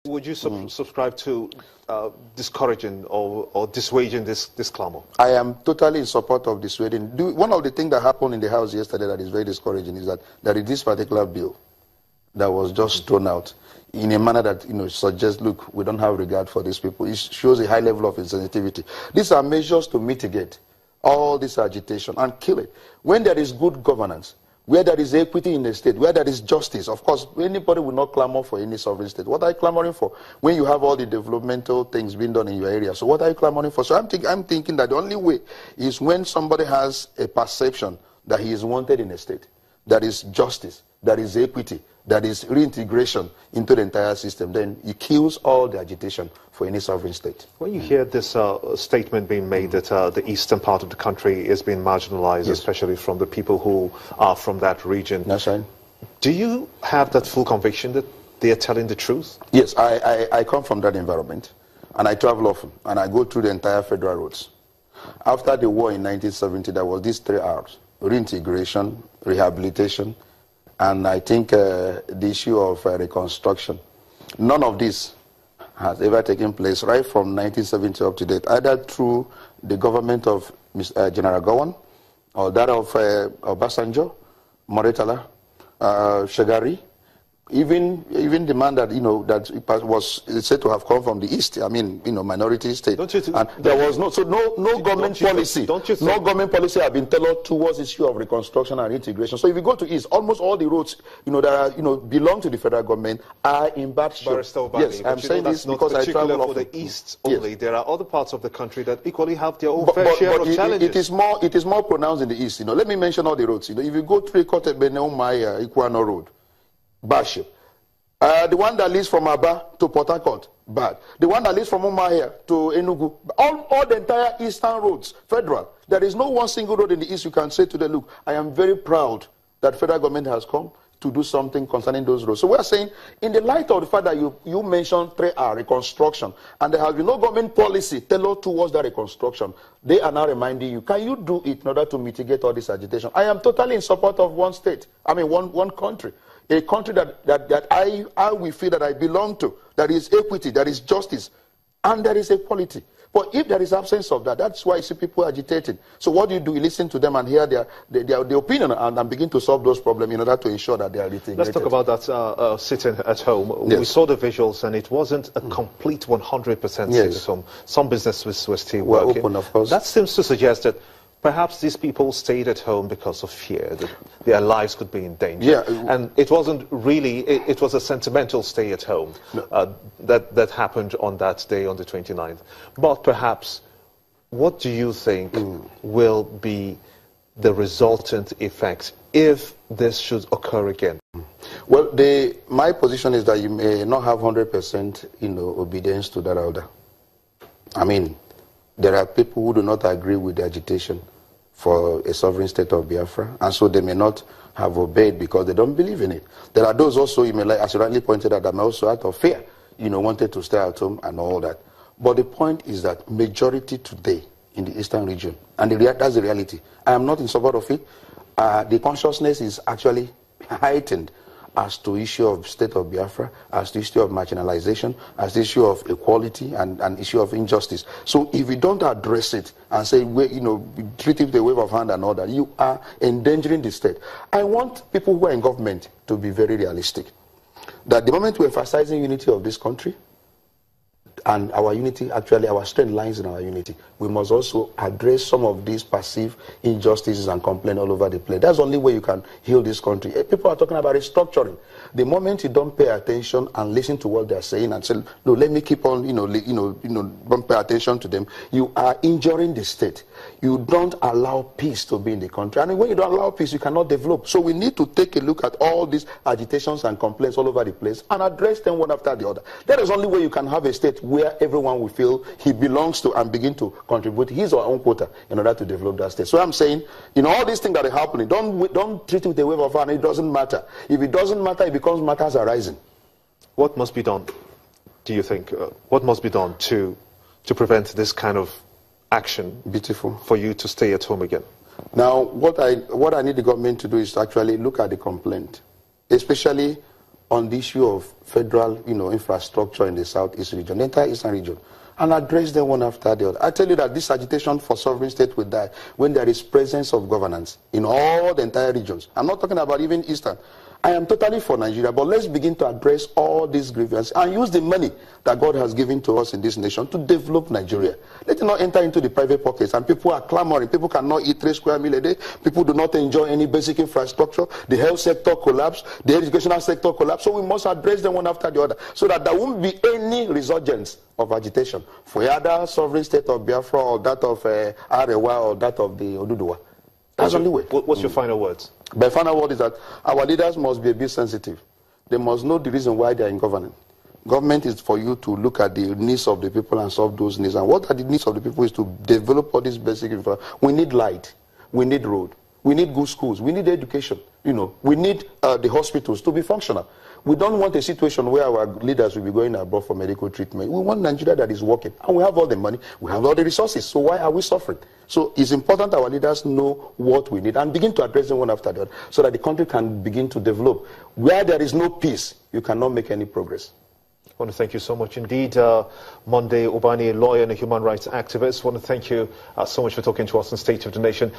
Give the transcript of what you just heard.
Would you subscribe to discouraging or dissuading this clamor? I am totally in support of dissuading. One of the things that happened in the House yesterday that is very discouraging is that there is this particular bill that was just thrown out in a manner that suggests, look, we don't have regard for these people. It shows a high level of insensitivity. These are measures to mitigate all this agitation and kill it. When there is good governance, where there is equity in the state, where there is justice, of course, anybody will not clamor for any sovereign state. What are you clamoring for? When you have all the developmental things being done in your area, so what are you clamoring for? So I'm thinking that the only way is when somebody has a perception that he is wanted in a state, that is justice, that is equity, that is reintegration into the entire system, then it kills all the agitation for any sovereign state. When you hear this statement being made that the eastern part of the country is being marginalized, yes, especially from the people who are from that region, that's right. Do you have that full conviction that they are telling the truth? Yes, I come from that environment, and I travel often, and I go through the entire federal roads. After the war in 1970, there was these 3 R's: reintegration, rehabilitation, and I think the issue of reconstruction. None of this has ever taken place right from 1970 up to date, either through the government of General Gowon or that of Obasanjo, Moretala, Shagari, even the man that that was said to have come from the east. I mean, minority state. And there was no government policy. No government policy have been tailored towards the issue of reconstruction and integration. So if you go to east, almost all the roads that are belong to the federal government are in bad shape. Ubani, yes, I'm saying this because I travel often. For the east only. Yes. There are other parts of the country that equally have their own fair share of challenges. It is more pronounced in the east. Let me mention all the roads. If you go through Kotebene Umaya Ikuano Road, Bashir. The one that leads from Aba to Port Harcourt, bad. The one that leads from Umahia to Enugu, all the entire eastern roads, federal. There is no one single road in the east you can say today, look, I am very proud that federal government has come to do something concerning those roads. So we are saying, in the light of the fact that you mentioned 3R, reconstruction, and there has been no government policy tailored towards that reconstruction, they are now reminding you, can you do it in order to mitigate all this agitation? I am totally in support of one state, one country. A country that I will feel that I belong to, that is equity, that is justice, and there is equality. But if there is absence of that, that's why you see people agitating. So what do? You listen to them and hear their opinion and begin to solve those problems in order to ensure that they are integrated. Let's talk about that sitting at home. Yes. We saw the visuals and it wasn't a complete 100% yes. at home. Some businesses were still working. Open, of course. That seems to suggest that perhaps these people stayed at home because of fear, that their lives could be in danger. Yeah. And it wasn't really, it was a sentimental stay at home that happened on that day, on the 29th. But perhaps, what do you think will be the resultant effect if this should occur again? Well, my position is that you may not have 100% obedience to that order. I mean, there are people who do not agree with the agitation for a sovereign state of Biafra, and so they may not have obeyed because they don't believe in it. There are those also, as you rightly pointed out, that may also out of fear, wanted to stay at home and all that. But the point is that majority today in the eastern region, and that's the reality. I am not in support of it. The consciousness is actually heightened as to issue of state of Biafra, as to issue of marginalization, as the issue of equality and issue of injustice. So if we don't address it and say, treat it with a wave of hand and all that, you are endangering the state. I want people who are in government to be very realistic. That the moment we're emphasizing unity of this country, and our unity, actually our strength lies in our unity, we must also address some of these perceived injustices and complaints all over the place. That's the only way you can heal this country. People are talking about restructuring. The moment you don't pay attention and listen to what they're saying and say, no, let me keep on, don't pay attention to them, you are injuring the state. You don't allow peace to be in the country. And when you don't allow peace, you cannot develop. So we need to take a look at all these agitations and complaints all over the place and address them one after the other. That is the only way you can have a state where everyone will feel he belongs to and begin to contribute his or her own quota in order to develop that state. So I'm saying, all these things that are happening, don't treat it with a wave of hand. It doesn't matter. If it doesn't matter, it becomes matters arising. What must be done, do you think? What must be done to prevent this kind of action? Beautiful. For you to stay at home again? Now, what I need the government to do is to actually look at the complaint, especially on the issue of federal, infrastructure in the southeast region, the entire eastern region, and address them one after the other. I tell you that this agitation for sovereign state will die when there is presence of governance in all the entire regions. I'm not talking about even eastern. I am totally for Nigeria, but let's begin to address all these grievances and use the money that God has given to us in this nation to develop Nigeria. Let it not enter into the private pockets, and people are clamoring. People cannot eat 3 square meals a day. People do not enjoy any basic infrastructure. The health sector collapsed. The educational sector collapsed. So we must address them one after the other so that there won't be any resurgence of agitation for either sovereign state of Biafra or that of Arewa or that of the Oduduwa. That's the only way. What's your final words? My final word is that our leaders must be a bit sensitive. They must know the reason why they are in government. Government is for you to look at the needs of the people and solve those needs. And what are the needs of the people is to develop all these basic infrastructure. We need light. We need road. We need good schools. We need education. We need the hospitals to be functional. We don't want a situation where our leaders will be going abroad for medical treatment. We want Nigeria that is working. And we have all the money. We have all the resources. So why are we suffering? So it's important our leaders know what we need and begin to address them one after the other so that the country can begin to develop. Where there is no peace, you cannot make any progress. I want to thank you so much indeed. Monday Ubani, a lawyer and a human rights activist. I want to thank you so much for talking to us on State of the Nation.